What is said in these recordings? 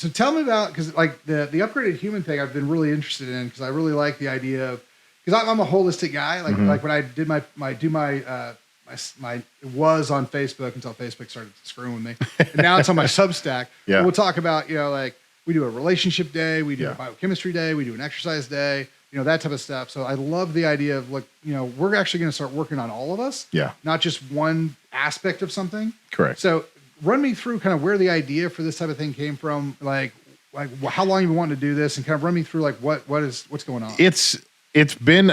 So tell me about, because like the upgraded human thing I've been really interested in, because I really like the idea of, because I'm a holistic guy. Like like when I did my it was on Facebook until Facebook started screwing with me, and now it's on my Substack. Yeah. We'll talk about, like we do a relationship day, we do a biochemistry day, we do an exercise day, that type of stuff. So I love the idea of we're actually going to start working on all of us, not just one aspect of something. Correct. So run me through kind of where the idea for this type of thing came from, like how long you've been wanting to do this, and kind of run me through like what's going on. It's been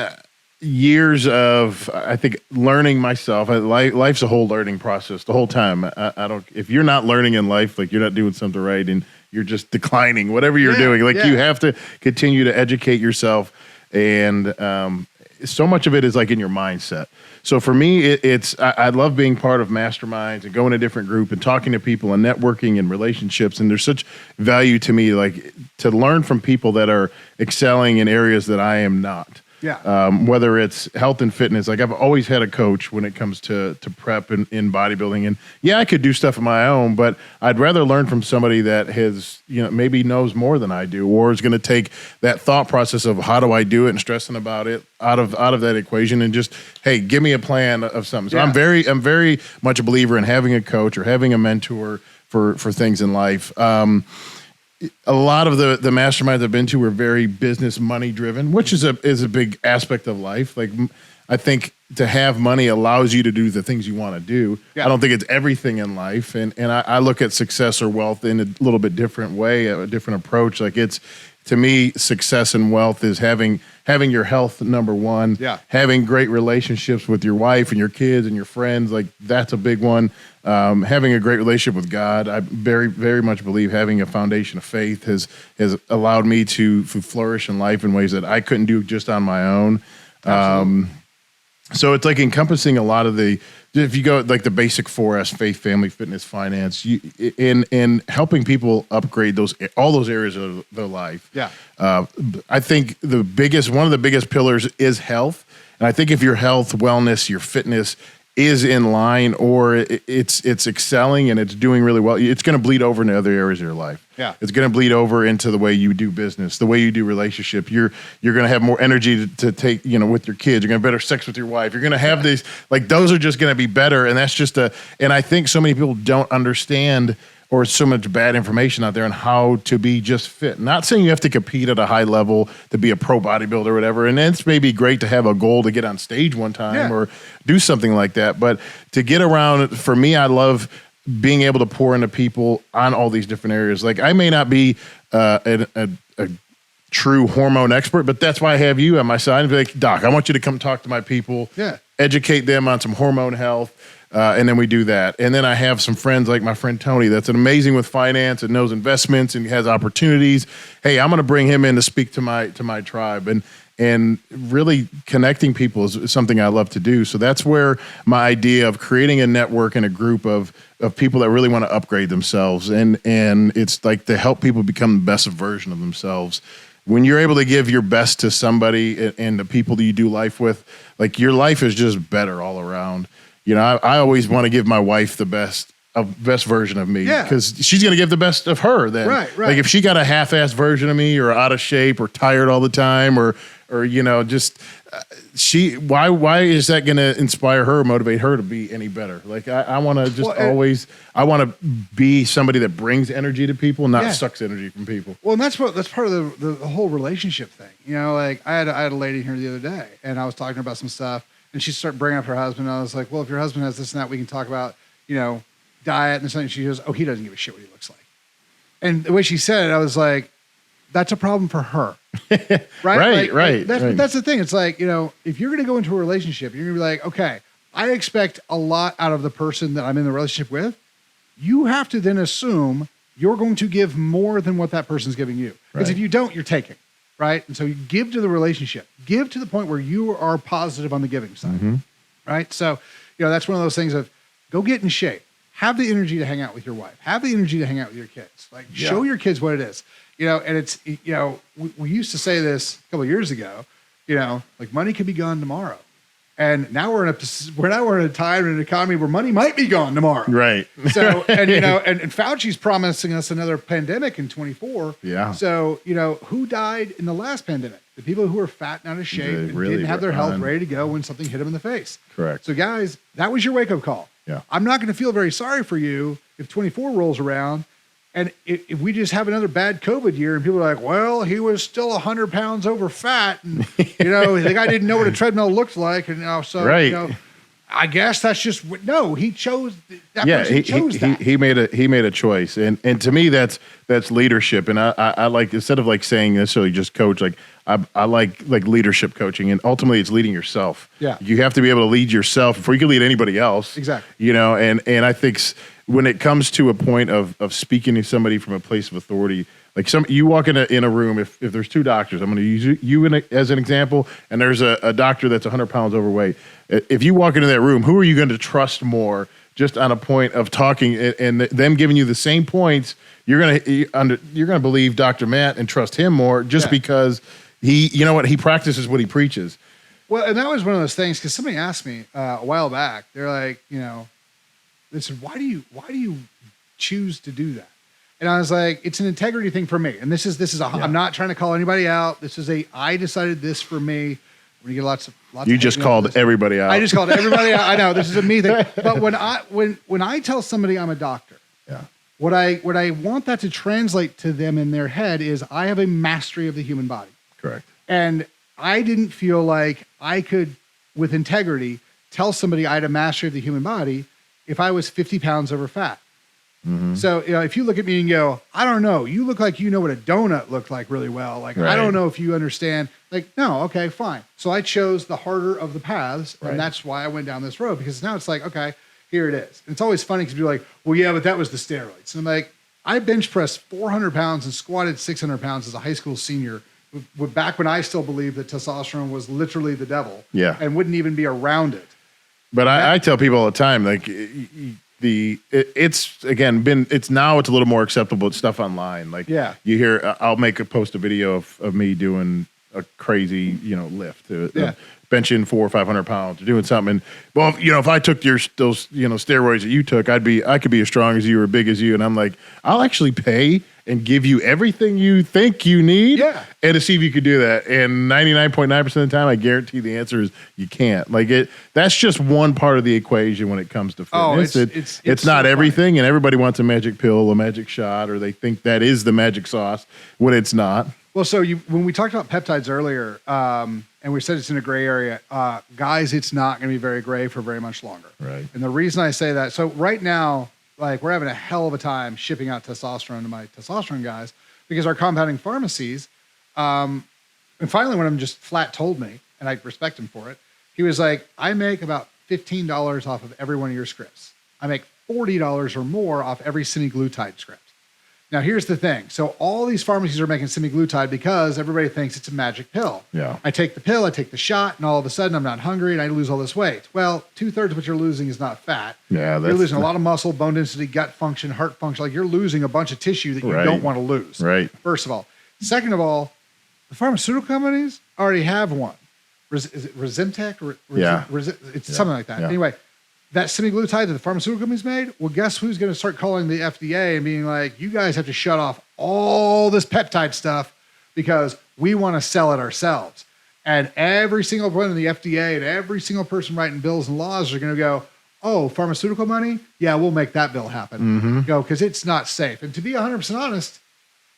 years of, I think, learning myself. Life's a whole learning process the whole time. I don't, if you're not learning in life, like you're not doing something right and you're just declining, whatever you're doing, like you have to continue to educate yourself. And so much of it is like in your mindset. So for me, I love being part of masterminds and going to different group and talking to people and networking and relationships. And there's such value to me, like to learn from people that are excelling in areas that I am not. Yeah. Whether it's health and fitness, like I've always had a coach when it comes to prep in bodybuilding. And I could do stuff on my own, but I'd rather learn from somebody that has, maybe knows more than I do, or is going to take that thought process of how do I do it and stressing about it out of that equation and just, hey, give me a plan of something. So I'm very much a believer in having a coach or having a mentor for things in life. A lot of the masterminds I've been to were very business money driven, which is a big aspect of life. Like I think to have money allows you to do the things you want to do. Yeah. I don't think it's everything in life. And I look at success or wealth in a little bit different way, a different approach. Like to me, success and wealth is having your health number one, having great relationships with your wife and your kids and your friends. Like that's a big one. Having a great relationship with God. I very, very much believe having a foundation of faith has allowed me to flourish in life in ways that I couldn't do just on my own. So it's like encompassing a lot of if you go like the basic 4S, faith, family, fitness, finance, in helping people upgrade all those areas of their life. Yeah. I think one of the biggest pillars is health. And I think if your health, wellness, your fitness is in line, or it's excelling and it's doing really well, it's going to bleed over into other areas of your life. Yeah, it's going to bleed over into the way you do business, the way you do relationship. You're going to have more energy to take, with your kids. You're going to have better sex with your wife. You're going to have these, like those are just going to be better. And that's just and I think so many people don't understand, or so much bad information out there on how to be just fit. Not saying you have to compete at a high level to be a pro bodybuilder or whatever. And it's maybe great to have a goal to get on stage one time or do something like that. But to get around, for me, I love being able to pour into people on all these different areas. Like I may not be a true hormone expert, but that's why I have you on my side and be like, Doc, I want you to come talk to my people, educate them on some hormone health. And then we do that. And then I have some friends like my friend Tony that's amazing with finance and knows investments and has opportunities. Hey, I'm going to bring him in to speak to my tribe. And really connecting people is something I love to do. So that's where my idea of creating a network and a group of people that really want to upgrade themselves. And it's like to help people become the best version of themselves. When you're able to give your best to somebody and the people that you do life with, like your life is just better all around. I always want to give my wife the best version of me because she's going to give the best of her then. Right. Like if she got a half-assed version of me or out of shape or tired all the time or just why is that going to inspire her or motivate her to be any better? Like I want to just I want to be somebody that brings energy to people, not sucks energy from people. Well, and that's part of the whole relationship thing. Like I had a lady here the other day and I was talking about some stuff. And she started bringing up her husband. And I was like, well, if your husband has this and that, we can talk about, diet and something. She goes, oh, he doesn't give a shit what he looks like. And the way she said it, I was like, that's a problem for her. Right? Right. That's the thing. It's like, if you're going to go into a relationship, you're going to be like, okay, I expect a lot out of the person that I'm in the relationship with. You have to then assume you're going to give more than what that person's giving you. Because if you don't, you're taking. Right. And so you give to the relationship, give to the point where you are positive on the giving side. Right. So, that's one of those things of go get in shape, have the energy to hang out with your wife, have the energy to hang out with your kids, like show your kids what it is, and it's, we used to say this a couple of years ago, like money could be gone tomorrow. And now we're in a time in an economy where money might be gone tomorrow. Right. So, and and Fauci's promising us another pandemic in 24. Yeah. So, who died in the last pandemic? The people who were fat and out of shape and didn't have their health ready to go when something hit them in the face. Correct. So guys, that was your wake-up call. Yeah. I'm not going to feel very sorry for you if 24 rolls around and if we just have another bad COVID year and people are like, well, he was still 100 pounds over fat. And, the guy didn't know what a treadmill looked like. And I guess that's just, no, he chose that. Yeah. Person chose that. He made a choice. And to me, that's leadership. And I like, instead of like saying necessarily just coach, like I like leadership coaching, and ultimately it's leading yourself. Yeah. You have to be able to lead yourself before you can lead anybody else. Exactly. And I think when it comes to a point of speaking to somebody from a place of authority, like you walk in a room, if there's two doctors, I'm going to use you as an example, and there's a doctor that's 100 pounds overweight. If you walk into that room, who are you going to trust more just on a point of talking and them giving you the same points? You're going to believe Dr. Matt and trust him more just because he practices what he preaches. Well, and that was one of those things, because somebody asked me a while back, they're like, they said, why do you choose to do that? And I was like, it's an integrity thing for me. And this is I'm not trying to call anybody out. I decided this for me. When you get lots of you just called everybody out. I just called everybody out. I know this is a me thing. But when I tell somebody I'm a doctor, what I want that to translate to them in their head is I have a mastery of the human body. Correct. And I didn't feel like I could, with integrity, tell somebody I had a mastery of the human body if I was 50 pounds over fat. Mm-hmm. So, if you look at me and go, I don't know, you look like you know what a donut looked like really well. Like, right. I don't know if you understand. Like, no, okay, fine. So I chose the harder of the paths, and that's why I went down this road, because now it's like, okay, here it is. And it's always funny because you're like, well, yeah, but that was the steroids. And I'm like, I bench pressed 400 pounds and squatted 600 pounds as a high school senior, back when I still believed that testosterone was literally the devil, and wouldn't even be around it. But I tell people all the time, like, it's now a little more acceptable. It's stuff online. Like, you hear, I'll post a video of me doing a crazy, lift, benching 400 or 500 pounds, or doing something. And, well, if I took those steroids that you took, I could be as strong as you or big as you. And I'm like, I'll actually pay and give you everything you think you need, and to see if you could do that. And 99.9% of the time, I guarantee the answer is you can't. Like, that's just one part of the equation when it comes to fitness. It's not so everything, funny. And everybody wants a magic pill, a magic shot, or they think that is the magic sauce when it's not. Well, so when we talked about peptides earlier, and we said it's in a gray area, guys, it's not going to be very gray for very much longer. Right. And the reason I say that, so right now, like, we're having a hell of a time shipping out testosterone to my testosterone guys, because our compounding pharmacies, and finally one of them just flat told me, and I respect him for it, he was like, I make about $15 off of every one of your scripts. I make $40 or more off every semaglutide script. Now, here's the thing. So all these pharmacies are making semaglutide because everybody thinks it's a magic pill. Yeah. I take the pill, I take the shot, and all of a sudden I'm not hungry and I lose all this weight. Well, 2/3 of what you're losing is not fat. Yeah, you're losing a lot of muscle, bone density, gut function, heart function. Like, you're losing a bunch of tissue that you don't want to lose. Right. First of all. Second of all, the pharmaceutical companies already have one. Is it Rezimtech? It's something like that. Yeah. Anyway, that semaglutide that the pharmaceutical companies made, well, guess who's going to start calling the FDA and being like, you guys have to shut off all this peptide stuff because we want to sell it ourselves. And every single one in the FDA and every single person writing bills and laws are going to go, oh, pharmaceutical money? Yeah, we'll make that bill happen. Mm-hmm. Because it's not safe. And to be 100% honest,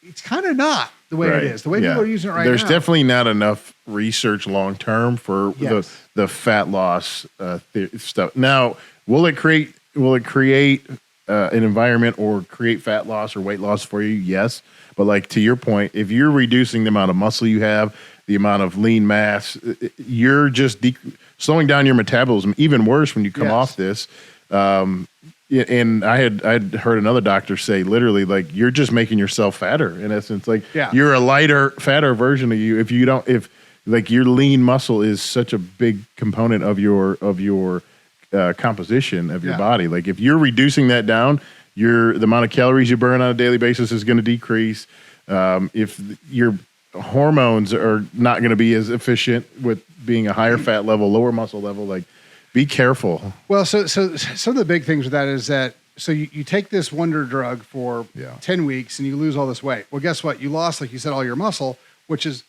it's kind of not the way it is. The way people are using it right There's now. There's definitely not enough research long-term for the fat loss stuff. Now, will it create an environment or create fat loss or weight loss for you? Yes. But, like, to your point, if you're reducing the amount of muscle you have, the amount of lean mass, you're just slowing down your metabolism. Even worse when you come off this. And I had heard another doctor say, literally, like, you're just making yourself fatter, in essence. Like, you're a lighter, fatter version of you. If your lean muscle is such a big component of your composition of your body. Like, if you're reducing that down, the amount of calories you burn on a daily basis is going to decrease. If you're hormones are not going to be as efficient with being a higher fat level, lower muscle level. Like, be careful. Well, so some of the big things with that is that, so you take this wonder drug for 10 weeks and you lose all this weight. Well, guess what? You lost, like you said, all your muscle, which is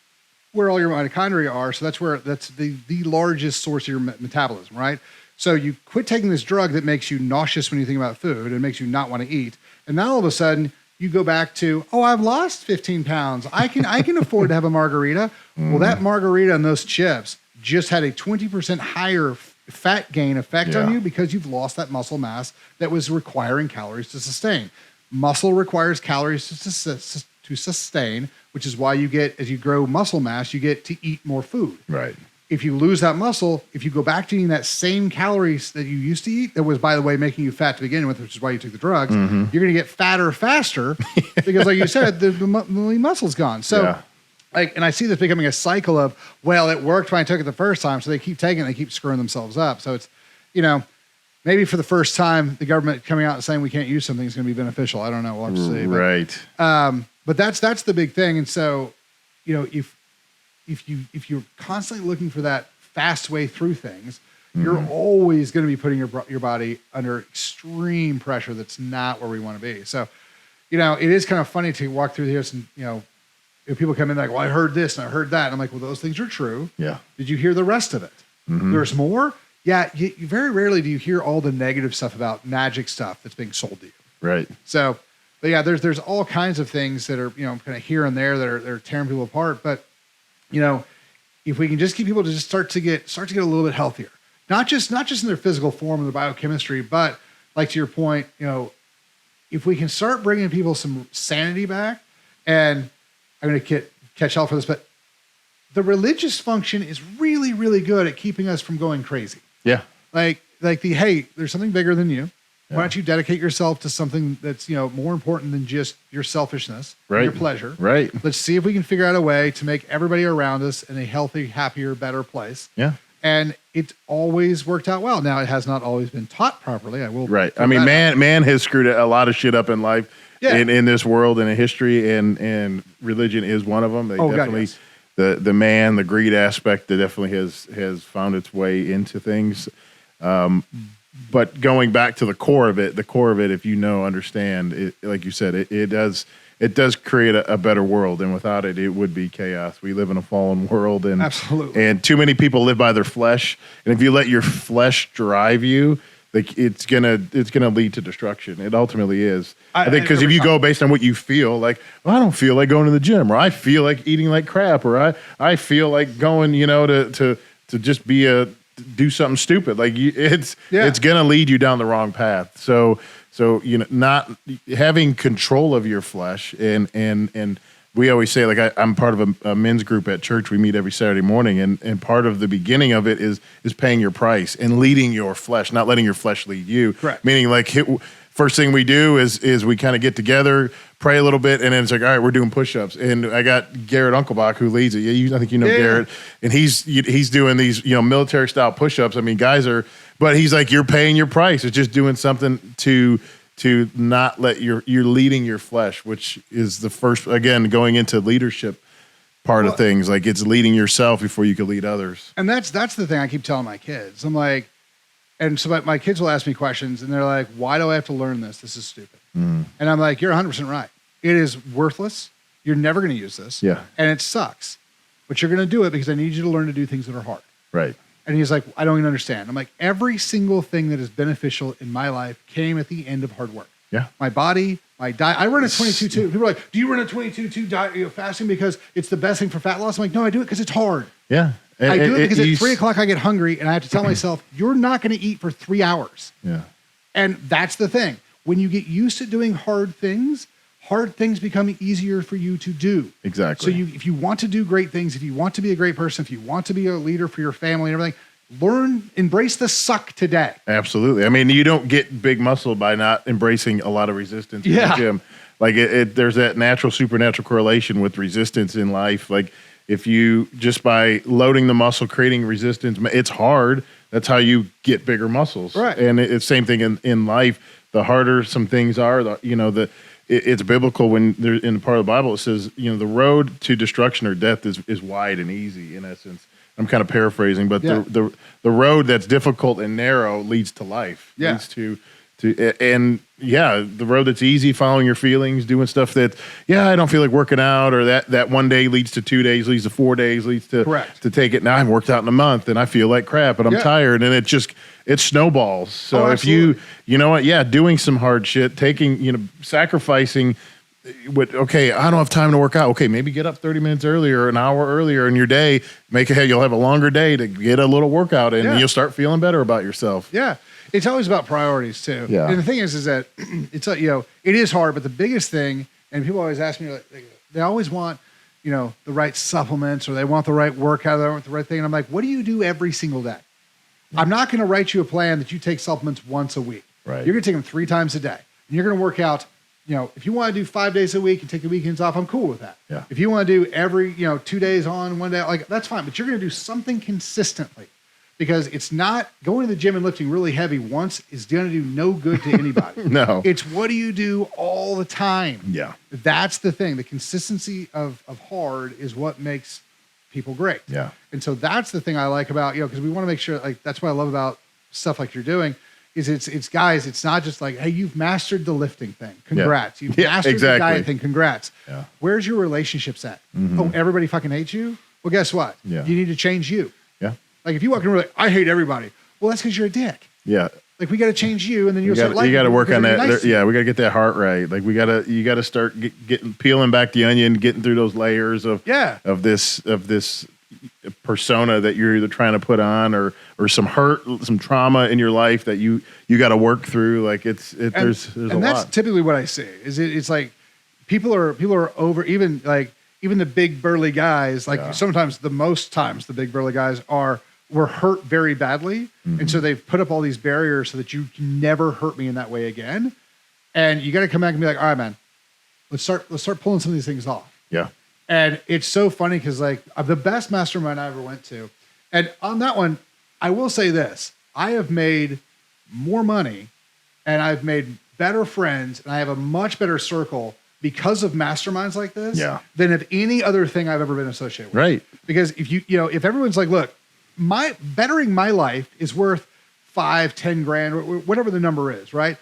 where all your mitochondria are. So that's the largest source of your metabolism, right? So you quit taking this drug that makes you nauseous when you think about food and makes you not want to eat. And now all of a sudden you go back to, oh, I've lost 15 pounds. I can afford to have a margarita. Well, that margarita and those chips just had a 20% higher fat gain effect on you because you've lost that muscle mass that was requiring calories to sustain. Muscle requires calories to sustain, which is why you get, as you grow muscle mass, you get to eat more food. Right. If you lose that muscle, if you go back to eating that same calories that you used to eat, that was, by the way, making you fat to begin with, which is why you took the drugs, you're going to get fatter faster because, like you said, the muscle's gone. So, and I see this becoming a cycle of, well, it worked when I took it the first time, so they keep taking it, they keep screwing themselves up. So it's, maybe for the first time, the government coming out and saying we can't use something is going to be beneficial. I don't know. We'll have to see. Right. But that's the big thing. And so, if you're constantly looking for that fast way through things, you're always going to be putting your body under extreme pressure. That's not where we want to be. So, it is kind of funny to walk through this and, if people come in like, well, I heard this and I heard that. And I'm like, well, those things are true. Yeah. Did you hear the rest of it? There's more. Yeah. You very rarely do you hear all the negative stuff about magic stuff that's being sold to you. Right. So, but yeah, there's all kinds of things that are, kind of here and there that are tearing people apart. But, if we can just get people to just start to get a little bit healthier, not just in their physical form and their biochemistry, but like to your point, if we can start bringing people some sanity back, and I'm going to catch hell for this, but the religious function is really, really good at keeping us from going crazy. Yeah. Like hey, there's something bigger than you. Why don't you dedicate yourself to something that's, more important than just your selfishness, your pleasure. Right. Let's see if we can figure out a way to make everybody around us in a healthy, happier, better place. Yeah. And it's always worked out well. Now, it has not always been taught properly. I will. Right. I mean, man has screwed a lot of shit up in life, in this world and in history, and religion is one of them. They definitely, God, yes. The greed aspect that definitely has found its way into things. But going back to the core of it, if understand it, like you said, it does create a better world, and without it, it would be chaos. We live in a fallen world, and absolutely, and too many people live by their flesh. And if you let your flesh drive you, like it's gonna lead to destruction. It ultimately is. I think because if you go based on what you feel, like, well, I don't feel like going to the gym, or I feel like eating like crap, or I feel like going, to just do something stupid. Like it's going to lead you down the wrong path. So, not having control of your flesh and we always say, like, I'm part of a men's group at church. We meet every Saturday morning, and part of the beginning of it is paying your price and leading your flesh, not letting your flesh lead you. Correct. Meaning, like, first thing we do is we kind of get together, pray a little bit, and then it's like, all right, we're doing push-ups. And I got Garrett Unkelbach who leads it. I think Garrett, and he's doing these military style push-ups. I mean, but he's like, you're paying your price. It's just doing something to not let you're leading your flesh, which is the first, again, going into leadership part of things. Like, it's leading yourself before you can lead others. And that's the thing I keep telling my kids. I'm like, and so my kids will ask me questions, and they're like, why do I have to learn this? This is stupid. And I'm like, you're 100% right. It is worthless. You're never going to use this. Yeah. And it sucks. But you're going to do it because I need you to learn to do things that are hard. Right. And he's like, I don't even understand. I'm like, every single thing that is beneficial in my life came at the end of hard work. Yeah. My body, my diet. I run a 22-2. People are like, do you run a 22-2 diet, fasting because it's the best thing for fat loss? I'm like, no, I do it because it's hard. Yeah. I do it because at 3 o'clock I get hungry and I have to tell myself, you're not going to eat for 3 hours. Yeah. And that's the thing. When you get used to doing hard things become easier for you to do. Exactly. So if you want to do great things, if you want to be a great person, if you want to be a leader for your family and everything, embrace the suck today. Absolutely. I mean, you don't get big muscle by not embracing a lot of resistance in the gym. Like there's that supernatural correlation with resistance in life. Like if you just by loading the muscle, creating resistance, it's hard. That's how you get bigger muscles. Right. And it's same thing in life. The harder some things are, it's biblical when there in the part of the Bible it says, the road to destruction or death is wide and easy in essence. I'm kind of paraphrasing, but the road that's difficult and narrow leads to life. Yeah. Leads to the road that's easy, following your feelings, doing stuff that, I don't feel like working out, or that one day leads to 2 days, leads to 4 days, leads to Correct. to take it. Now I haven't worked out in a month and I feel like crap, but I'm tired, and it snowballs. So if you know what, doing some hard shit, taking, sacrificing I don't have time to work out. Okay, maybe get up 30 minutes earlier, an hour earlier in your day, you'll have a longer day to get a little workout in, and you'll start feeling better about yourself. Yeah. It's always about priorities too. Yeah. And the thing is that it's it is hard, but the biggest thing, and people always ask me, they always want, the right supplements, or they want the right workout, they want the right thing. And I'm like, what do you do every single day? I'm not going to write you a plan that you take supplements once a week. Right. You're going to take them 3 times a day. And you're going to work out, if you want to do 5 days a week and take the weekends off, I'm cool with that. Yeah. If you want to do every, 2 days on, 1 day, that's fine. But you're going to do something consistently. Because it's not going to the gym and lifting really heavy once is going to do no good to anybody. No. It's what do you do all the time? Yeah. That's the thing. The consistency of hard is what makes people great. Yeah. And so that's the thing I like about, because we want to make sure, that's what I love about stuff like you're doing, is it's guys, it's not just like, hey, you've mastered the lifting thing. Congrats. You've mastered the diet thing. Congrats. Yeah. Where's your relationships at? Oh, everybody fucking hates you? Well, guess what? Yeah. You need to change you. Yeah. Like if you walk in and you're like, I hate everybody. Well, that's because you're a dick. Yeah. Like we got to change you, and then you got to work on that. Nice we got to get that heart right. Like you got to start getting peeling back the onion, getting through those layers of this persona that you're either trying to put on or some hurt, some trauma in your life that you got to work through. Like there's a lot. And that's typically what I see. It's like people are over even the big burly guys. Sometimes most times the big burly guys were hurt very badly. And so they've put up all these barriers so that you can never hurt me in that way again. And you got to come back and be like, all right, man, let's start pulling some of these things off. Yeah. And it's so funny because the best mastermind I ever went to, and on that one, I will say this, I have made more money and I've made better friends and I have a much better circle because of masterminds like this than of any other thing I've ever been associated with. Right. Because if if everyone's like, look, bettering my life is worth 5, 10 grand, or whatever the number is, right?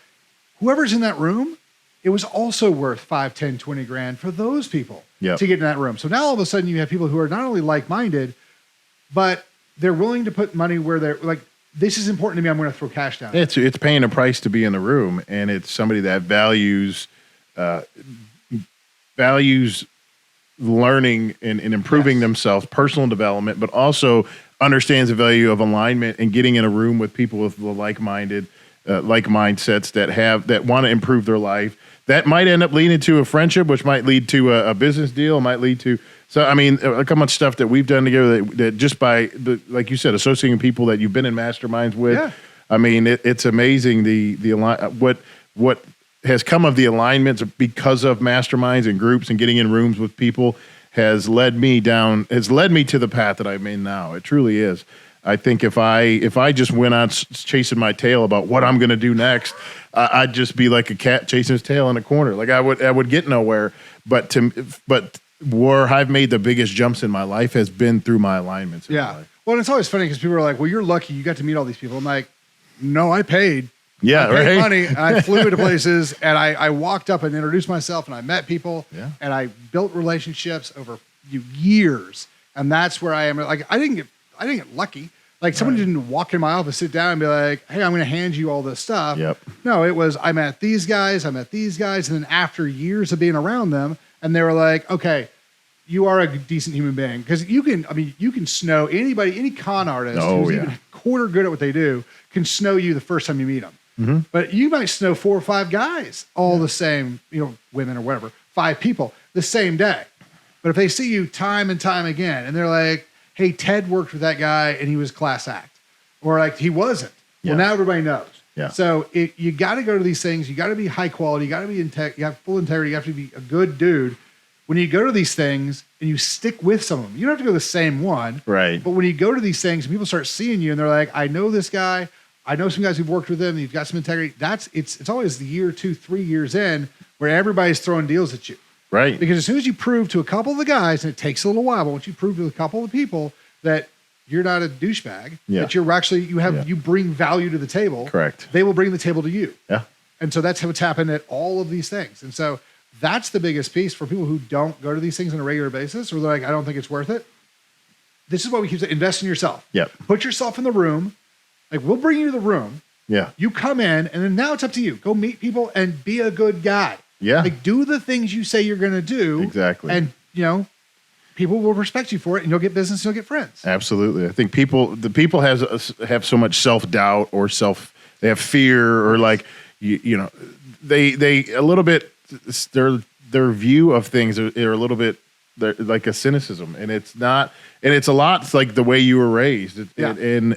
Whoever's in that room, it was also worth 5, 10, 20 grand for those people to get in that room. So now all of a sudden you have people who are not only like-minded, but they're willing to put money where they're like, this is important to me, I'm going to throw cash down. It's paying a price to be in the room, and it's somebody that values learning and improving themselves, personal development, but also understands the value of alignment and getting in a room with people with the like mindsets that want to improve their life. That might end up leading to a friendship, which might lead to a business deal, might lead to. So, I mean, look how much stuff that we've done together that just by like you said, associating people that you've been in masterminds with. Yeah. I mean, it's amazing what has come of the alignments because of masterminds and groups and getting in rooms with people has led me to the path that I'm in now. It truly is. I think if I just went on chasing my tail about what I'm going to do next, I'd just be like a cat chasing his tail in a corner. Like I would get nowhere. But where I've made the biggest jumps in my life has been through my alignments. Yeah. Well, and it's always funny because people are like, well, you're lucky you got to meet all these people. I'm like, no, I paid. Yeah, I paid money, and I flew to places, and I walked up and introduced myself, and I met people, and I built relationships over years, and that's where I am. Like I didn't get lucky. Like someone didn't walk in my office, sit down, and be like, "Hey, I'm going to hand you all this stuff." Yep. No, it was I met these guys, and then after years of being around them, and they were like, "Okay, you are a decent human being," because you can snow anybody, any con artist who's even quarter good at what they do can snow you the first time you meet them. Mm-hmm. But you might snow 4 or 5 guys, all the same, women or whatever, 5 people the same day. But if they see you time and time again, and they're like, "Hey, Ted worked with that guy and he was class act," or like he wasn't. Yeah. Well, now everybody knows. Yeah. So you got to go to these things. You got to be high quality. You got to be you have full integrity. You have to be a good dude. When you go to these things and you stick with some of them, you don't have to go to the same one. Right. But when you go to these things and people start seeing you and they're like, "I know this guy. I know some guys who've worked with him. You've got some integrity." It's always the year, 2, 3 years in where everybody's throwing deals at you. Right. Because as soon as you prove to a couple of the guys, and it takes a little while, but once you prove to a couple of the people that you're not a douchebag, that you're actually, you bring value to the table. Correct. They will bring the table to you. Yeah. And so that's what's happened at all of these things. And so that's the biggest piece for people who don't go to these things on a regular basis, or they're like, I don't think it's worth it. This is what we keep saying, invest in yourself. Yep. Put yourself in the room. Like, we'll bring you to the room. Yeah. You come in, and then now it's up to you. Go meet people and be a good guy. Yeah. Like, do the things you say you're going to do. Exactly. And, people will respect you for it, and you'll get business, and you'll get friends. Absolutely. I think the people have so much self-doubt or they have fear, or like, they a little bit, their view of things are a little bit like a cynicism, and it's not, and it's a lot. It's like the way you were raised,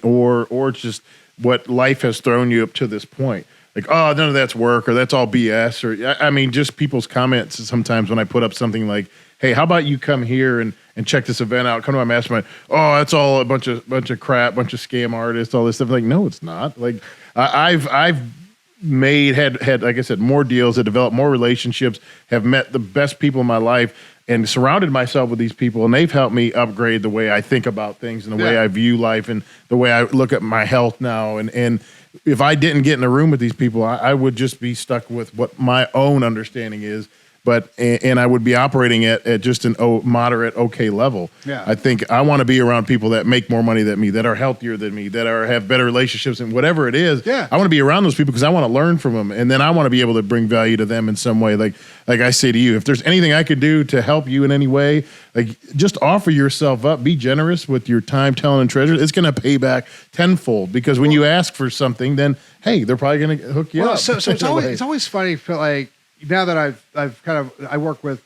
or it's just what life has thrown you up to this point. Like, oh, none of that's work, or that's all BS, or I mean, just people's comments sometimes when I put up something like, hey, how about you come here and check this event out, come to my mastermind. Oh, that's all a bunch of crap, bunch of scam artists, all this stuff. Like, no, it's not. Like, I've had, like I said, more deals, have developed more relationships, have met the best people in my life, and surrounded myself with these people, and they've helped me upgrade the way I think about things and the way I view life and the way I look at my health now. And if I didn't get in a room with these people, I would just be stuck with what my own understanding is. And I would be operating at just an moderate, okay level. Yeah. I think I want to be around people that make more money than me, that are healthier than me, that have better relationships, and whatever it is. Yeah. I want to be around those people because I want to learn from them, and then I want to be able to bring value to them in some way. Like I say to you, if there's anything I could do to help you in any way, like, just offer yourself up, be generous with your time, talent, and treasure. It's going to pay back tenfold, because when you ask for something, then hey, they're probably going to hook you up. So it's always funny. Like, now that I work with,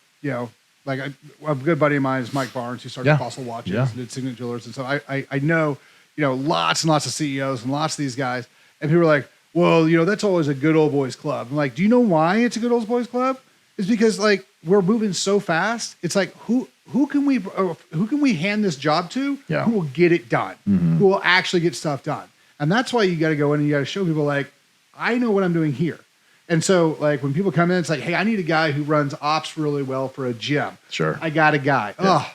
like a good buddy of mine is Mike Barnes, who started Fossil Watches and did Signet Jewelers. And so I know, lots and lots of CEOs and lots of these guys. And people are like, well, that's always a good old boys club. I'm like, do you know why it's a good old boys club? It's because, like, we're moving so fast. It's like, who can we hand this job to? Yeah. Who will get it done? Mm-hmm. Who will actually get stuff done? And that's why you got to go in and you got to show people, like, I know what I'm doing here. And so, like, when people come in, it's like, hey, I need a guy who runs ops really well for a gym. Sure. I got a guy. Yeah.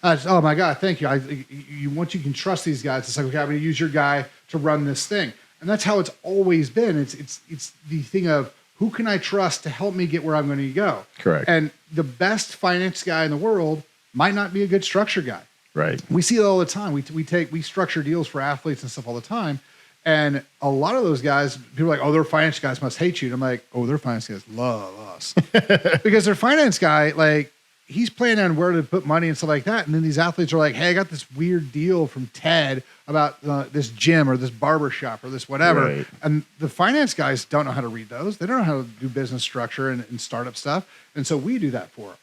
Oh my God, thank you. Once you can trust these guys, it's like, okay, I'm going to use your guy to run this thing. And that's how it's always been. It's the thing of, who can I trust to help me get where I'm going to go? Correct. And the best finance guy in the world might not be a good structure guy. Right. We see it all the time. We structure deals for athletes and stuff all the time. And a lot of those guys, people are like, oh, their finance guys must hate you. And I'm like, oh, their finance guys love us. Because their finance guy, like, he's planning on where to put money and stuff like that. And then these athletes are like, hey, I got this weird deal from Ted about this gym or this barber shop or this whatever. Right. And the finance guys don't know how to read those. They don't know how to do business structure and startup stuff. And so we do that for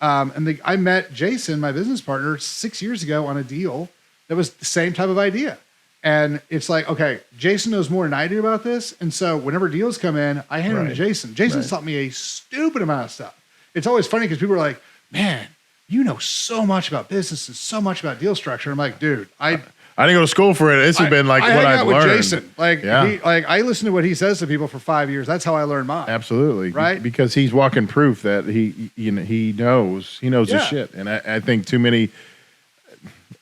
them. I met Jason, my business partner, 6 years ago on a deal that was the same type of idea. And it's like, okay, Jason knows more than I do about this. And so whenever deals come in, I hand them to Jason. Jason's taught me a stupid amount of stuff. It's always funny because people are like, man, you know so much about business and so much about deal structure. I'm like, dude, I didn't go to school for it. This has been like what I've learned. With Jason. Like, I listen to what he says to people for 5 years. That's how I learned mine. Absolutely. Right. Because he's walking proof that he knows his shit. And I think too many,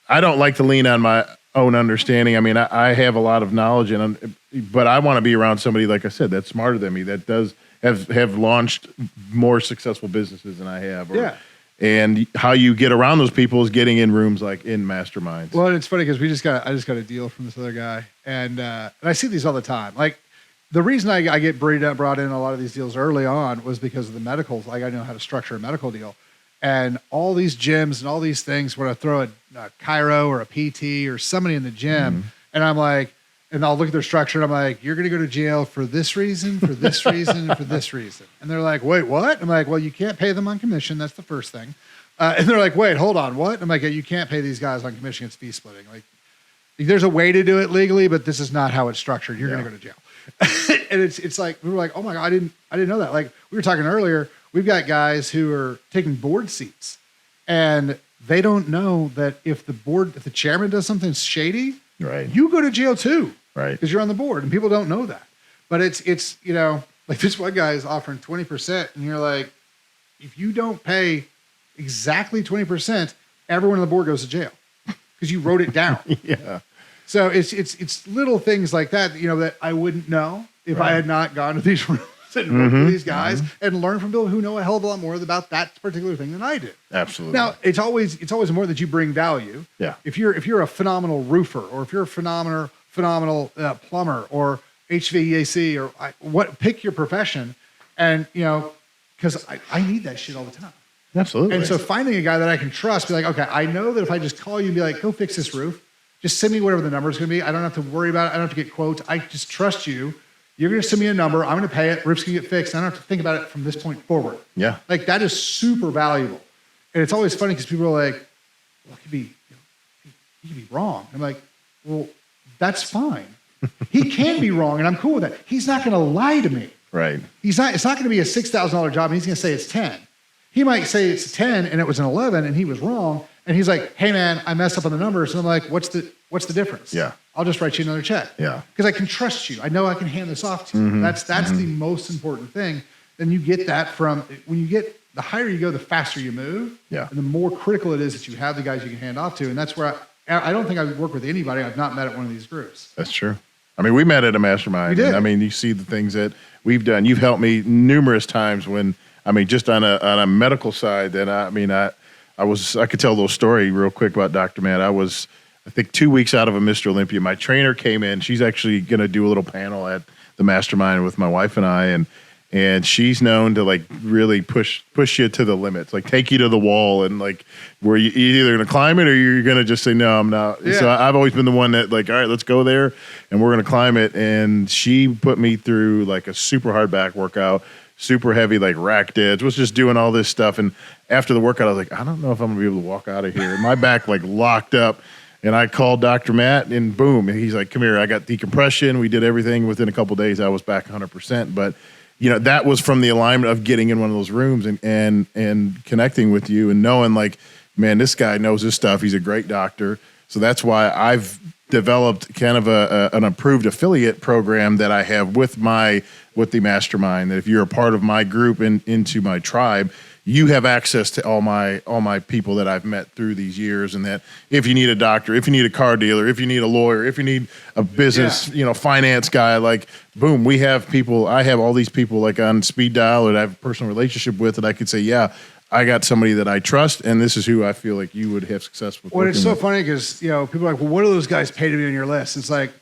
I don't like to lean on my own understanding. I mean, I have a lot of knowledge, but I want to be around somebody, like I said, that's smarter than me, that does have launched more successful businesses than I have. And how you get around those people is getting in rooms like in masterminds. Well, it's funny because I just got a deal from this other guy, and I see these all the time. Like, the reason I get brought in a lot of these deals early on was because of the medicals. Like, I know how to structure a medical deal. And all these gyms and all these things, when I throw a chiro or a PT or somebody in the gym, and I'm like, and I'll look at their structure and I'm like, you're going to go to jail for this reason, for this reason, and for this reason. And they're like, wait, what? I'm like, well, you can't pay them on commission. That's the first thing. And they're like, wait, hold on, what? I'm like, yeah, you can't pay these guys on commission. It's fee splitting. Like, there's a way to do it legally, but this is not how it's structured. You're going to go to jail. And it's like, we were like, oh my God, I didn't know that. Like, we were talking earlier, we've got guys who are taking board seats, and they don't know that if the chairman does something shady, you go to jail too, right? Because you're on the board, and people don't know that. But it's Like this one guy is offering 20%, and you're like, if you don't pay exactly 20%, everyone on the board goes to jail because you wrote it down. Yeah. So it's little things like that, that I wouldn't know if I had not gone to these rooms and worked with these guys and learned from people who know a hell of a lot more about that particular thing than I do. Absolutely. Now it's always more that you bring value. Yeah. If you're a phenomenal roofer, or if you're a phenomenal plumber, or HVAC, or pick your profession, and because I need that shit all the time. Absolutely. And so finding a guy that I can trust, be like, okay, I know that if I just call you and be like, go fix this roof, just send me whatever the number is going to be. I don't have to worry about it. I don't have to get quotes. I just trust you. You're going to send me a number. I'm going to pay it. Roof's going to get fixed. I don't have to think about it from this point forward. Yeah. Like that is super valuable. And it's always funny because people are like, well, he could be wrong. I'm like, well, that's fine. He can be wrong, and I'm cool with that. He's not going to lie to me. Right. It's not going to be a $6,000 job, and he's going to say it's 10. He might say it's 10 and it was an 11 and he was wrong. And he's like, hey man, I messed up on the numbers. And I'm like, what's the difference? Yeah. I'll just write you another check. Yeah. Because I can trust you. I know I can hand this off to you. That's the most important thing. Then you get that the higher you go, the faster you move. Yeah. And the more critical it is that you have the guys you can hand off to. And that's where I don't think I would work with anybody I've not met at one of these groups. That's true. I mean, we met at a mastermind. We did. And, I mean, you see the things that we've done. You've helped me numerous times when, just on a medical side, that I could tell a little story real quick about Dr. Matt. I was, I think, 2 weeks out of a Mr. Olympia. My trainer came in. She's actually going to do a little panel at the mastermind with my wife and I. And she's known to like really push you to the limits, like take you to the wall, and like where you're either going to climb it or you're going to just say, no, I'm not. Yeah. So I've always been the one that like, all right, let's go there and we're going to climb it. And she put me through like a super hard back workout, super heavy, like rack deads, was just doing all this stuff. And after the workout, I was like, I don't know if I'm gonna be able to walk out of here. And my back like locked up, and I called Dr. Matt, and boom, and he's like, come here. I got decompression. We did everything. Within a couple of days, I was back 100%. But that was from the alignment of getting in one of those rooms and connecting with you and knowing like, man, this guy knows his stuff. He's a great doctor. So that's why I've developed kind of an approved affiliate program that I have with the mastermind, that if you're a part of my group and into my tribe, you have access to all my people that I've met through these years. And that if you need a doctor, if you need a car dealer, if you need a lawyer, if you need a business, finance guy, like boom, we have people. I have all these people like on speed dial that I have a personal relationship with that I could say, yeah, I got somebody that I trust, and this is who I feel like you would have success with. Well, it's so funny because people are like, well, what do those guys pay to be on your list? It's like,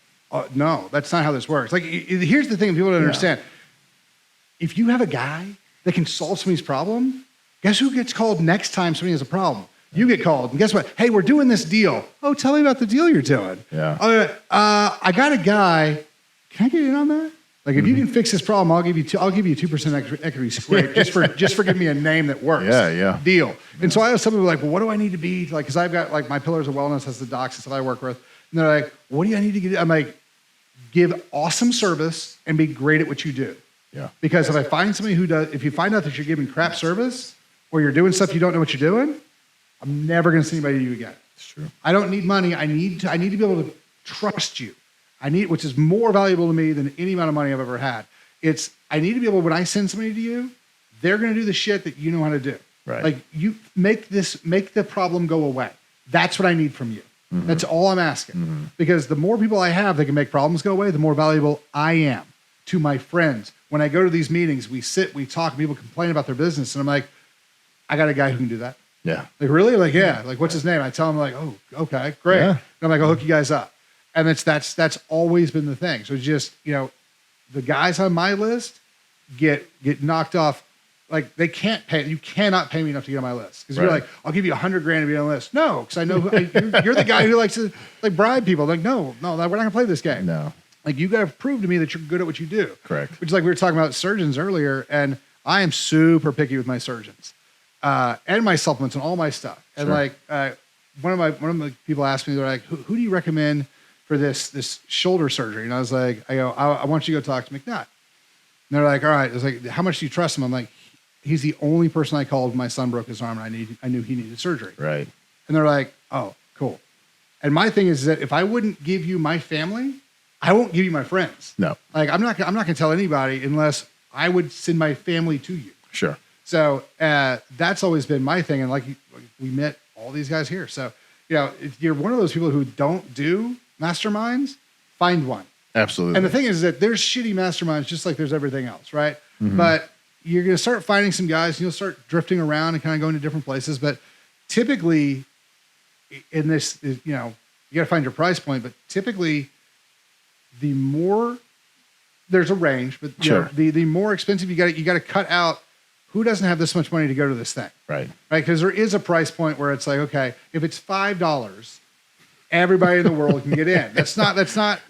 no, that's not how this works. Like, here's the thing people don't understand. If you have a guy that can solve somebody's problem, guess who gets called next time somebody has a problem? You get called, and guess what? Hey, we're doing this deal. Oh, tell me about the deal you're doing. Yeah. I got a guy. Can I get in on that? Like, if you can fix this problem, I'll give you 2% equity scrape just for giving me a name that works. Yeah. Deal. And so I have some people like, well, what do I need to be like? Because I've got like my pillars of wellness as the docs and stuff I work with, and they're like, what do I need to get? I'm like, give awesome service and be great at what you do. Yeah. Because if I find somebody who does, if you find out that you're giving crap service or you're doing stuff you don't know what you're doing, I'm never going to see anybody to you again. It's true. I don't need money. I need to be able to trust you. Which is more valuable to me than any amount of money I've ever had. I need to be able, when I send somebody to you, they're going to do the shit that you know how to do. Right. Like you make the problem go away. That's what I need from you. Mm-hmm. That's all I'm asking. Mm-hmm. Because the more people I have that can make problems go away, the more valuable I am to my friends. When I go to these meetings, we sit, we talk, people complain about their business. And I'm like, I got a guy who can do that. Yeah. Like, really? Like, yeah. Like, what's his name? I tell him like, oh, okay, great. Yeah. And I'm like, I'll hook you guys up. And that's always been the thing. So just, the guys on my list get knocked off. Like they can't pay. You cannot pay me enough to get on my list. Because you're like, I'll give you $100,000 to be on the list. No, because I know you're the guy who likes to like bribe people. Like, no, we're not gonna play this game. No. Like you got to prove to me that you're good at what you do. Correct. Which is like we were talking about surgeons earlier, and I am super picky with my surgeons and my supplements and all my stuff. And like one of the people asked me, they're like, who do you recommend for this shoulder surgery? And I was like, I want you to go talk to McNutt. And they're like, all right. It's like, how much do you trust him? I'm like, he's the only person I called when my son broke his arm and I knew he needed surgery. Right. And they're like, oh, cool. And my thing is that if I wouldn't give you my family, I won't give you my friends. No. Like I'm not going to tell anybody unless I would send my family to you. Sure. So that's always been my thing. And like we met all these guys here. So, if you're one of those people who don't do masterminds, find one. Absolutely. And the thing is that there's shitty masterminds just like there's everything else, right? But you're going to start finding some guys and you'll start drifting around and kind of going to different places. But typically in this, you got to find your price point, but typically the more there's a range, but sure. The more expensive you got to cut out who doesn't have this much money to go to this thing. Right. Because there is a price point where it's like, okay, if it's $5, everybody in the world can get in. It's not not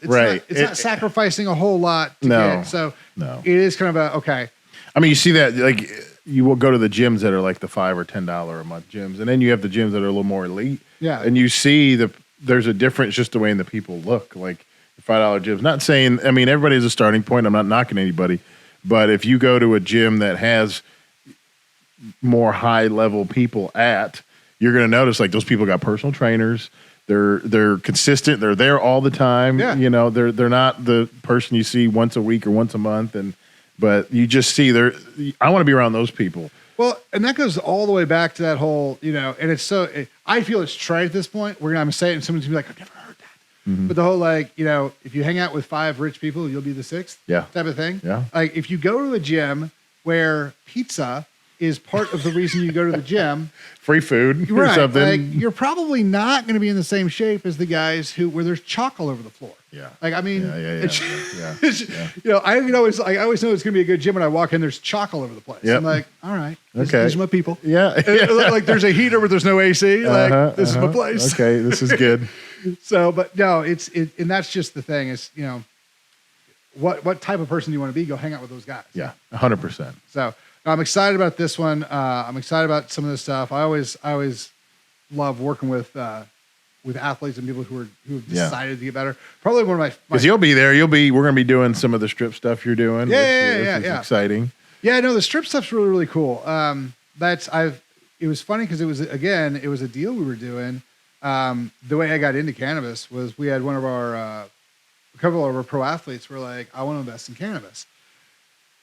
sacrificing a whole lot to get. So it is kind of okay. I mean, you see that, like, you will go to the gyms that are like the $5 or $10 a month gyms, and then you have the gyms that are a little more elite. Yeah. And you see there's a difference just the way the people look. Like the $5 gyms. Not saying, I mean, everybody has a starting point. I'm not knocking anybody, but if you go to a gym that has more high level people you're going to notice like those people got personal trainers. They're consistent. They're there all the time. Yeah. They're not the person you see once a week or once a month. But you just see I want to be around those people. Well, and that goes all the way back to that whole, and it's I feel it's trite at this point. I'm going to say it and someone's going to be like, I've never heard that. Mm-hmm. But the whole, like, if you hang out with 5 rich people, you'll be the 6th type of thing. Yeah. Like if you go to a gym where pizza is part of the reason you go to the gym. Free food or something. Like, you're probably not going to be in the same shape as the guys where there's chalk all over the floor. Yeah. Like, I mean, yeah. I always know it's going to be a good gym when I walk in, there's chalk all over the place. Yep. I'm like, all right, these are my people. Yeah. Like there's a heater, but there's no AC. Like this is my place. Okay. This is good. So, but no, and that's just the thing is, what type of person do you want to be? Go hang out with those guys. Yeah. 100%. So, I'm excited about this one. I'm excited about some of this stuff. I always love working with athletes and people who have decided to get better. Probably one of my because you'll be there. We're going to be doing some of the strip stuff you're doing. Yeah. Which is exciting. Yeah, no, the strip stuff's really, really cool. It was funny because it was a deal we were doing. The way I got into cannabis was we had one of a couple of our pro athletes were like, I want to invest in cannabis.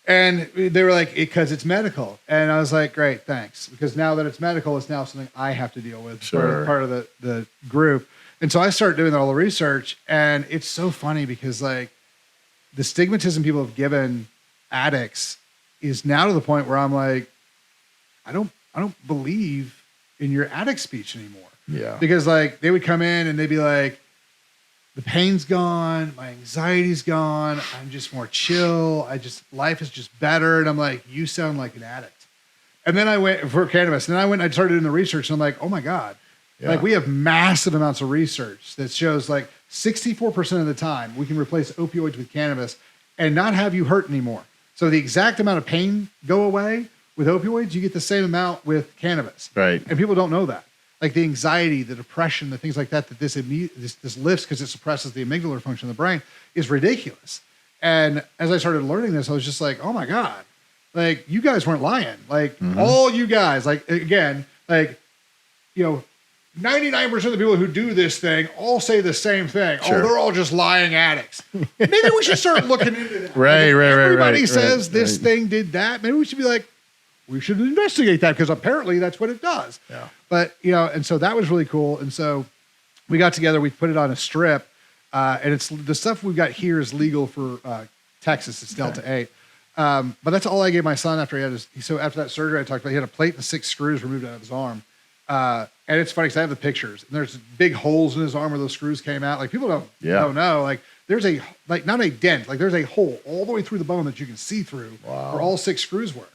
And they were like, because it's medical. And I was like, great, thanks. Because now that it's medical, it's now something I have to deal with. Sure. Part of the group. And so I started doing all the research. And it's so funny because like the stigmatism people have given addicts is now to the point where I'm like, I don't believe in your addict speech anymore. Yeah. Because like they would come in and they'd be like, the pain's gone, my anxiety's gone, I'm just more chill, life is just better. And I'm like, you sound like an addict. And then I went for cannabis, and then I started doing the research, and I'm like, oh my God. Yeah. Like we have massive amounts of research that shows like 64% of the time we can replace opioids with cannabis and not have you hurt anymore. So the exact amount of pain go away with opioids, you get the same amount with cannabis. Right. And people don't know that. Like the anxiety, the depression, the things like that this lifts because it suppresses the amygdala function of the brain is ridiculous. And as I started learning this, I was just like, oh my God, like you guys weren't lying. Like all you guys, like again, like, 99% of the people who do this thing all say the same thing. Sure. Oh, they're all just lying addicts. Maybe we should start looking into that. Right. Everybody says this thing did that. Maybe we should be like, we should investigate that because apparently that's what it does. Yeah. But, and so that was really cool. And so we got together, we put it on a strip, and it's the stuff we've got here is legal for Texas. It's Delta 8. But that's all I gave my son after after that surgery I talked about, he had a plate and 6 screws removed out of his arm. And it's funny because I have the pictures and there's big holes in his arm where those screws came out. Like people don't know, like there's not a dent, like there's a hole all the way through the bone that you can see through where all 6 screws were.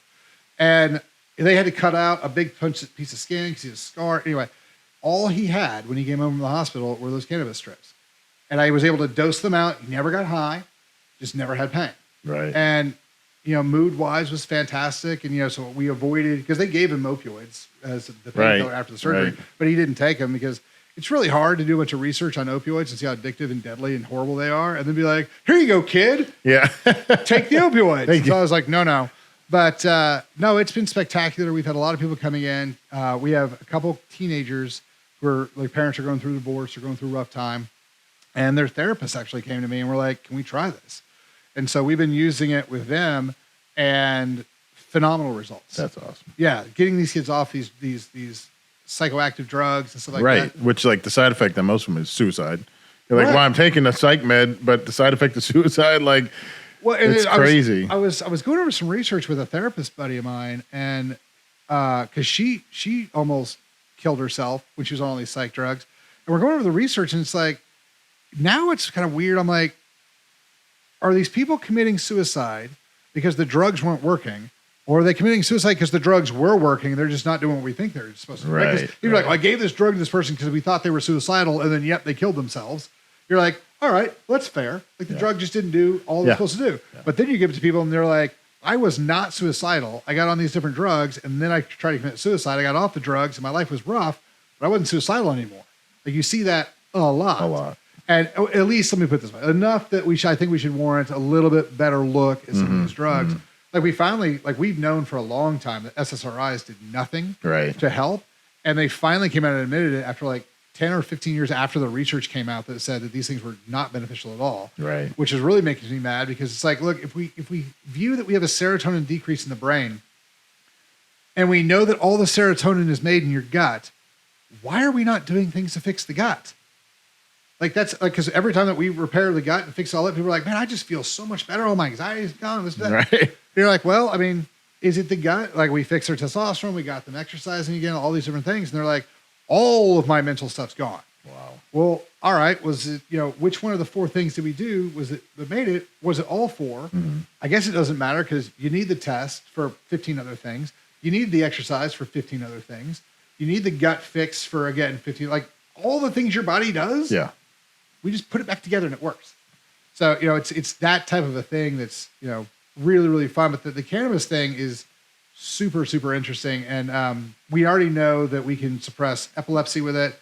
And they had to cut out a big piece of skin because he had a scar. Anyway, all he had when he came home from the hospital were those cannabis strips. And I was able to dose them out. He never got high, just never had pain. Right. And, mood-wise was fantastic. And, so we avoided, because they gave him opioids as the painkiller after the surgery, but he didn't take them because it's really hard to do a bunch of research on opioids and see how addictive and deadly and horrible they are. And then be like, here you go, kid. Yeah. Take the opioids. So I was like, no. But no, it's been spectacular. We've had a lot of people coming in. We have a couple teenagers who their parents are going through divorce or going through a rough time. And their therapist actually came to me and were like, can we try this? And so we've been using it with them. and phenomenal results. That's awesome. Yeah, getting these kids off these psychoactive drugs and stuff like that. Right, which like the side effect on most of them is suicide. You're like, well, I'm taking a psych med, but the side effect is suicide. Like, well, and it's crazy. I was going over some research with a therapist buddy of mine, and because she almost killed herself when she was on all these psych drugs, and we're going over the research, and it's like, now it's kind of weird. I'm like, are these people committing suicide because the drugs weren't working? Or are they committing suicide because the drugs were working and they're just not doing what we think they're supposed to do? Right. Because you're like, well, I gave this drug to this person because we thought they were suicidal, and then, yep, they killed themselves. You're like, all right, well, that's fair. Like, the drug just didn't do all it was supposed to do. Yeah. But then you give it to people, and they're like, I was not suicidal. I got on these different drugs, and then I tried to commit suicide. I got off the drugs, and my life was rough, but I wasn't suicidal anymore. Like, you see that a lot. A lot. And at least, let me put it this way, enough that I think we should warrant a little bit better look at some of these drugs. Like, we've known for a long time that SSRIs did nothing to help. And they finally came out and admitted it after like 10 or 15 years after the research came out that said that these things were not beneficial at all. Right. Which is really making me mad, because it's like, look, if we view that we have a serotonin decrease in the brain, and we know that all the serotonin is made in your gut, why are we not doing things to fix the gut? Like, that's like, because every time that we repair the gut and fix all that, people are like, man, I just feel so much better. Oh, my anxiety's gone. This, that. Right. You're like, well, I mean, is it the gut? Like, we fixed their testosterone, we got them exercising again, all these different things. And they're like, all of my mental stuff's gone. Wow. Well, all right. Was it, which one of the 4 things did we do? Was it that made it? Was it all 4? Mm-hmm. I guess it doesn't matter, because you need the test for 15 other things. You need the exercise for 15 other things. You need the gut fix for, again, 15, like all the things your body does. Yeah. We just put it back together and it works. So, it's that type of a thing that's, really, really fun. But the cannabis thing is super, super interesting. And we already know that we can suppress epilepsy with it.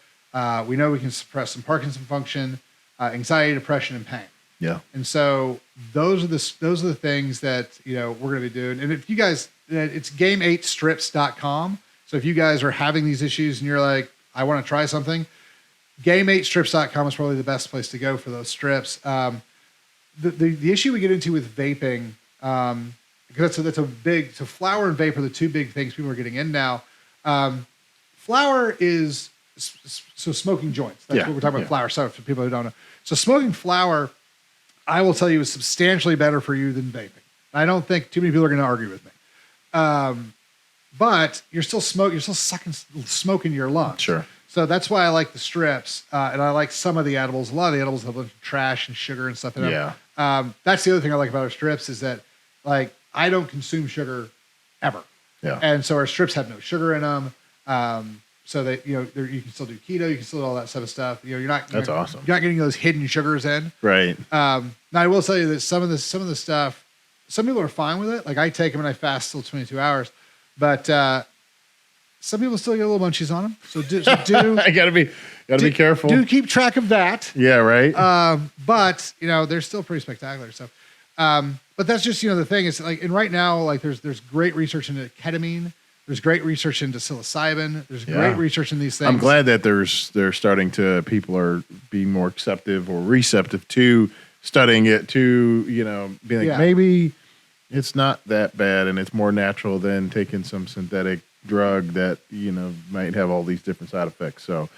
We know we can suppress some Parkinson function, anxiety, depression, and pain. Yeah. And so those are the things that, we're going to be doing. And if you guys, it's game8strips.com. So if you guys are having these issues and you're like, I want to try something, game8strips.com is probably the best place to go for those strips. The issue we get into with vaping, because so flower and vape are the 2 big things people are getting in now. Flower is so smoking joints. That's what we're talking about. Flower. So for people who don't know, so smoking flower, I will tell you, is substantially better for you than vaping. I don't think too many people are going to argue with me. But you're still smoking. You're still sucking smoke into your lungs. Sure. So that's why I like the strips, and I like some of the edibles. A lot of the edibles have a bunch of trash and sugar and stuff in them. Yeah. That's the other thing I like about our strips, is that, like, I don't consume sugar ever. Yeah. And so our strips have no sugar in them. So that, you can still do keto, you can still do all that sort of stuff. You're not. That's awesome. You're not getting those hidden sugars in. Right. Now I will tell you that some of the stuff, some people are fine with it. Like, I take them and I fast till 22 hours, but some people still get a little munchies on them. So do I gotta be careful. Do keep track of that. Yeah, right. But they're still pretty spectacular. So, but that's just the thing is, like, and right now, like, there's great research into ketamine. There's great research into psilocybin. There's great research in these things. I'm glad that people are being more receptive to studying it, to being like, maybe it's not that bad and it's more natural than taking some synthetic drug that might have all these different side effects. So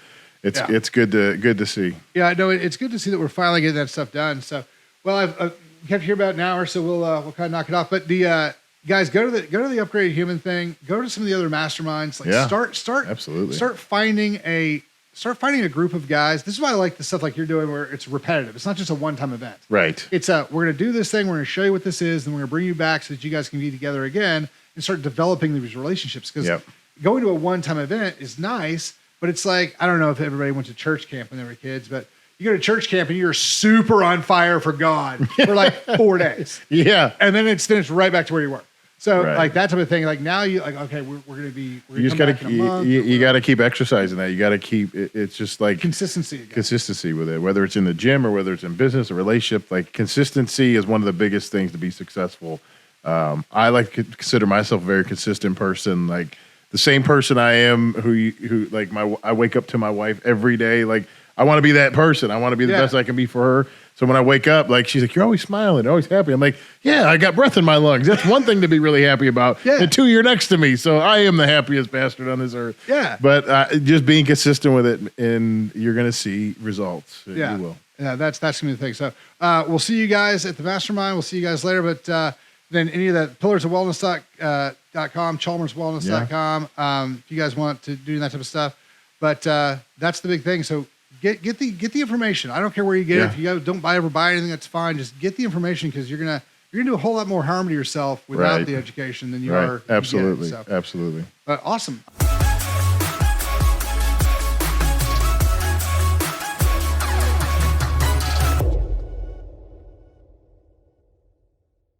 it's good to see. Yeah, no, it's good to see that we're finally getting that stuff done. So, well, I've kept here about an hour, so we'll kind of knock it off. But the guys, go to the Upgraded Human thing. Go to some of the other masterminds. Like, start absolutely. Start finding a group of guys. This is why I like the stuff like you're doing, where it's repetitive. It's not just a one-time event. Right. It's we're going to do this thing. We're going to show you what this is, and we're going to bring you back so that you guys can be together again and start developing these relationships. Because going to a one-time event is nice, but it's like, I don't know if everybody went to church camp when they were kids, but you go to church camp and you're super on fire for God for like 4 days. Yeah. And then it's right back to where you were. So like that type of thing, like now you like, okay, we're going to be, you just got to, you got to keep exercising that. You got to keep, it's just like consistency with it, whether it's in the gym or whether it's in business or relationship. Like, consistency is one of the biggest things to be successful. I like to consider myself a very consistent person. Like, the same person I am who like I wake up to my wife every day. Like, I want to be that person. I want to be the best I can be for her. So when I wake up, like she's like, "You're always smiling, always happy." I'm like, "Yeah, I got breath in my lungs. That's one thing to be really happy about." Yeah. And two, you're next to me, so I am the happiest bastard on this earth. Yeah. But just being consistent with it, and you're going to see results. Yeah. You will. Yeah, that's going to be the thing. So we'll see you guys at the Mastermind. We'll see you guys later. But then any of that pillarsofwellness.com, chalmerswellness.com, if you guys want to do that type of stuff. But that's the big thing. So get the information. I don't care where you get it. If you don't ever buy anything, that's fine. Just get the information, because you're gonna do a whole lot more harm to yourself without the education than you are. Absolutely. So, Absolutely. awesome.